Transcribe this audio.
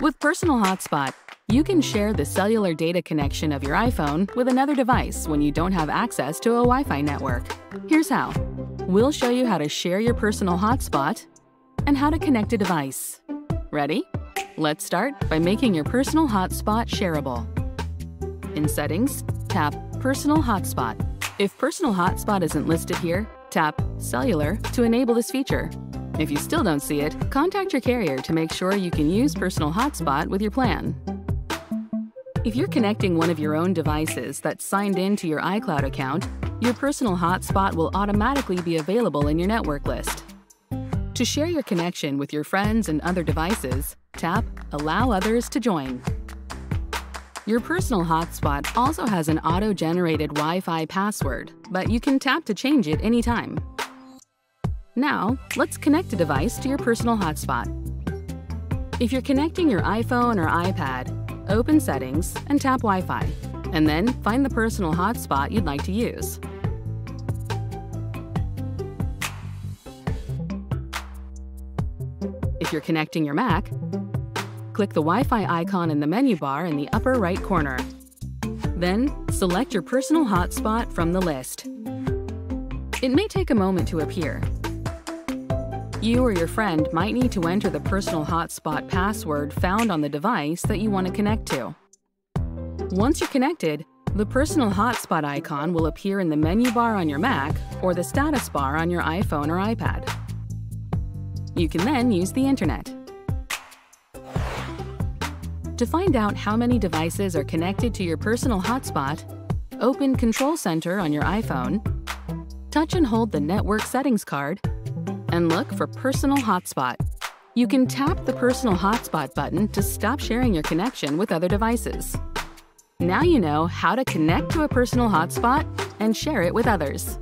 With Personal Hotspot, you can share the cellular data connection of your iPhone with another device when you don't have access to a Wi-Fi network. Here's how. We'll show you how to share your personal hotspot and how to connect a device. Ready? Let's start by making your personal hotspot shareable. In Settings, tap Personal Hotspot. If Personal Hotspot isn't listed here, tap Cellular to enable this feature. If you still don't see it, contact your carrier to make sure you can use Personal Hotspot with your plan. If you're connecting one of your own devices that's signed in to your iCloud account, your Personal Hotspot will automatically be available in your network list. To share your connection with your friends and other devices, tap Allow Others to Join. Your Personal Hotspot also has an auto-generated Wi-Fi password, but you can tap to change it anytime. Now, let's connect a device to your Personal Hotspot. If you're connecting your iPhone or iPad, open Settings and tap Wi-Fi, and then find the Personal Hotspot you'd like to use. If you're connecting your Mac, click the Wi-Fi icon in the menu bar in the upper right corner. Then, select your Personal Hotspot from the list. It may take a moment to appear. You or your friend might need to enter the Personal Hotspot password found on the device that you want to connect to. Once you're connected, the Personal Hotspot icon will appear in the menu bar on your Mac or the status bar on your iPhone or iPad. You can then use the Internet. To find out how many devices are connected to your Personal Hotspot, open Control Center on your iPhone, touch and hold the Network Settings card, and look for Personal Hotspot. You can tap the Personal Hotspot button to stop sharing your connection with other devices. Now you know how to connect to a personal hotspot and share it with others.